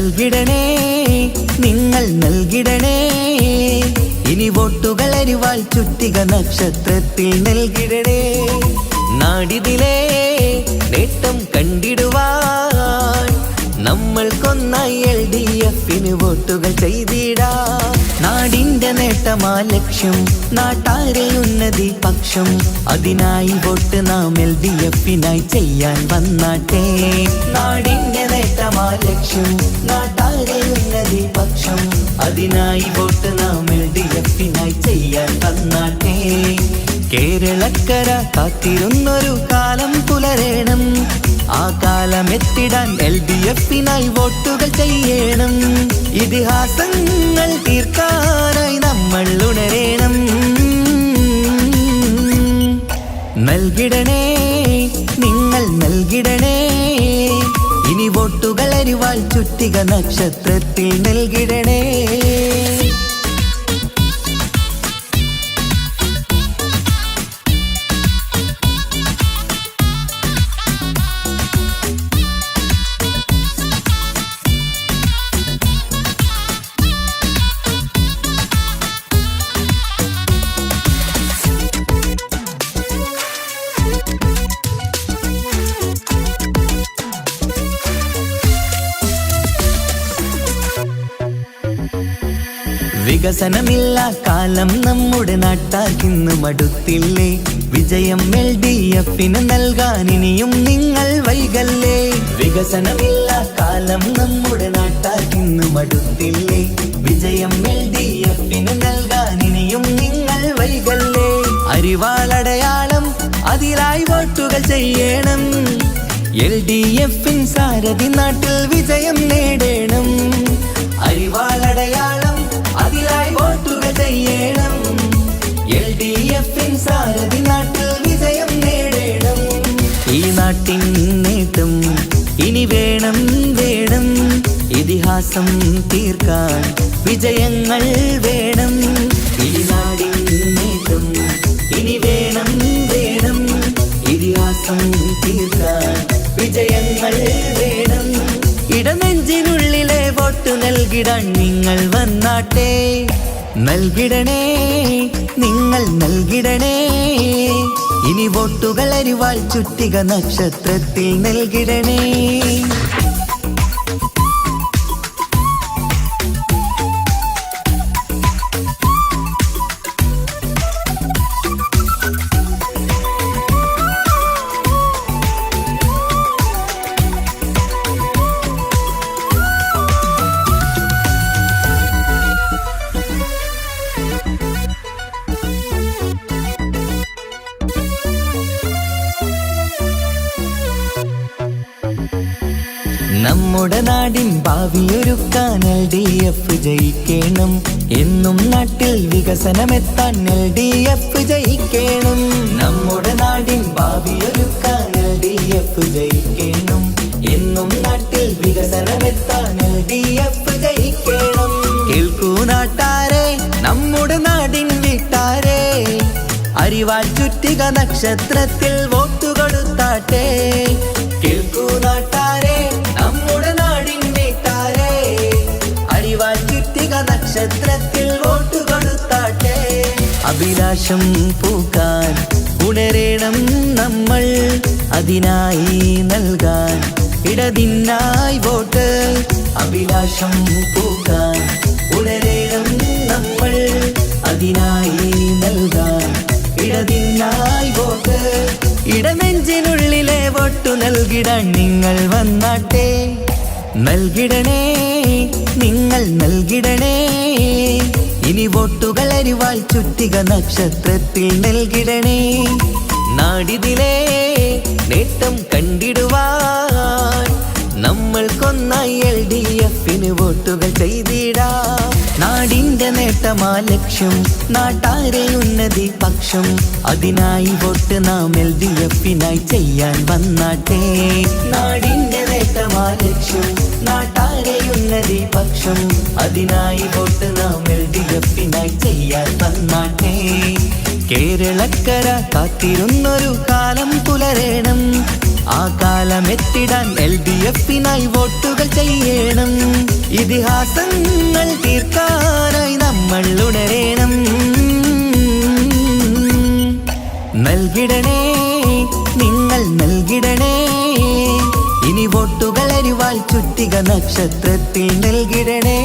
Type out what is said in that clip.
നൽകിടണേ നിങ്ങൾ നൽകിടണേ ഇനി വോട്ടുകൾ അരിവാൾ ചുറ്റിക നക്ഷത്രത്തിൽ നൽകിടണേ നാടിതിലേ നേട്ടം കണ്ടിടുവാൻ നമ്മൾക്കൊന്നായി LDFന് വോട്ടുകൾ ചെയ്തിടാം നാടിന്റെ നേട്ടമാ ലക്ഷ്യം നാട്ടാരെ ഉന്നതി പക്ഷം അതിനായി വോട്ട് നാം LDFനായി ചെയ്യാൻ വന്നാട്ടെ നാടിന്റെ നേട്ടമാ ലക്ഷ്യം നാട്ടാരെ ഉന്നതി പക്ഷം അതിനായി വോട്ട് നാം LDFനായി ചെയ്യാൻ വന്നാട്ടെ കേരളക്കര കാത്തിരുന്നൊരു കാലം പുലരേണം ആ കാലമെത്തിടാൻ LDFനായി വോട്ടുകൾ ചെയ്യണം ഇതിഹാസങ്ങൾ തീർക്കാനായി നമ്മൾ ഉണരേണം നൽകിടണേ നിങ്ങൾ നൽകിടണേ ഇനി വോട്ടുകൾ അരിവാൾ ചുറ്റിക നക്ഷത്രത്തിൽ നൽകിടണേ വികസനമില്ല കാലം നമ്മുടെ നാട്ടാർക്കിന്ന് മടുത്തില്ലേ വിജയം LDFന് നൽകാൻ ഇനിയും നിങ്ങൾ വൈകല്ലേ വികസനമില്ല കാലം നമ്മുടെ നാട്ടാർക്കിന്ന് മടുത്തില്ലേ വിജയം LDFന് നൽകാൻ ഇനിയും നിങ്ങൾ വൈകല്ലേ അരിവാളടയാളം അതിലായി വോട്ടുകൾ ചെയ്യണം LDFൻ സാരഥി നാട്ടിൽ വിജയം നേടണം അരിവാളടയാളം അതിലായി വോട്ടുകൾ ചെയ്യണം LDFൻ സാരഥി നാട്ടിൽ വിജയം നേടണം ഈ നാട്ടിൻ നേട്ടം ഇനി വേണം വേണം ഇതിഹാസം തീർക്കാൻ വിജയങ്ങൾ വേണം ഈ നാടിൻ നേട്ടം ഇനി വേണം വേണം ഇതിഹാസം തീർക്കാൻ വിജയങ്ങൾ വേണം ഇടനെഞ്ചിനുള്ളിലെ വോട്ട് നൽകിടാൻ നിങ്ങൾ വന്നാട്ടെ നൽകിടണേ നിങ്ങൾ നൽകിടണേ ഇനി വോട്ടുകൾ അരിവാൾ ചുറ്റിക നക്ഷത്രത്തിൽ നൽകിടണേ നമ്മുടെ നാടിൻ ഭാവിയൊരുക്കാൻ LDF ജയിക്കണം എന്നും നാട്ടിൽ വികസനമെത്താൻ LDF ജയിക്കണം നമ്മുടെ നാടിൻ ഭാവിയൊരുക്കാൻ LDF ജയിക്കണം എന്നും നാട്ടിൽ വികസനമെത്താൻ LDF ജയിക്കണം കേൾക്കൂ നാട്ടാരെ നമ്മുടെ നാടിൻ വീട്ടാരെ അരിവാൾ ചുറ്റിക നക്ഷത്രത്തിൽ വോട്ട് കൊടുത്താട്ടെ കേൾക്കൂ നാട്ടാരെ നമ്മുടെ നാടിൻ വീട്ടാരെ അരിവാൾ ചുറ്റിക നക്ഷത്രത്തിൽ വോട്ട് കൊടുത്താട്ടെ അഭിലാഷം പൂക്കാൻ ഉണരേണം നമ്മൾ അതിനായി നൽകാൻ ഇടതിനായി വോട്ട് അഭിലാഷം പൂക്കാൻ ഉണരേണം നമ്മൾ അതിനായി നൽകാൻ ഇടതിനായി വോട്ട് ഇടനെഞ്ചിനുള്ളിലെ വോട്ടു നൽകിടാൻ നിങ്ങൾ വന്നാട്ടെ നൽകിടണേ നിങ്ങൾ നൽകിടണേ ഇനി വോട്ടുകൾ അരിവാൾ ചുറ്റിക നക്ഷത്രത്തിൽ നൽകിടണേ നാടിതിലേ നേട്ടം കണ്ടിടുവാൻ നമ്മൾക്കൊന്നായി LDFന് വോട്ടുകൾ ചെയ്തിടാം നാടിന്റെ നേട്ടമാ ലക്ഷ്യം നാട്ടാരെ ഉന്നതി പക്ഷം അതിനായി വോട്ട് നാം LDFനായി ചെയ്യാൻ വന്നാട്ടെ നാടിന്റെ നേട്ടമാ ലക്ഷ്യം നാട്ടാരെ ഉന്നതി പക്ഷം അതിനായി വോട്ട് നാം LDFനായി ചെയ്യാൻ വന്നാട്ടെ കേരളക്കര കാത്തിരുന്നൊരു കാലം പുലരേണം ആ കാലം കാലമെത്തിടാൻ LDF-നായി വോട്ടുകൾ ചെയ്യണം. ഇതിഹാസങ്ങൾ തീർക്കാനായി നമ്മൾ ഉണരണം. നൽകിടണേ, നിങ്ങൾ നൽകിടണേ, ഇനി വോട്ടുകൾ അരിവാൾ ചുറ്റിക നക്ഷത്രത്തിൽ നൽകിടണേ.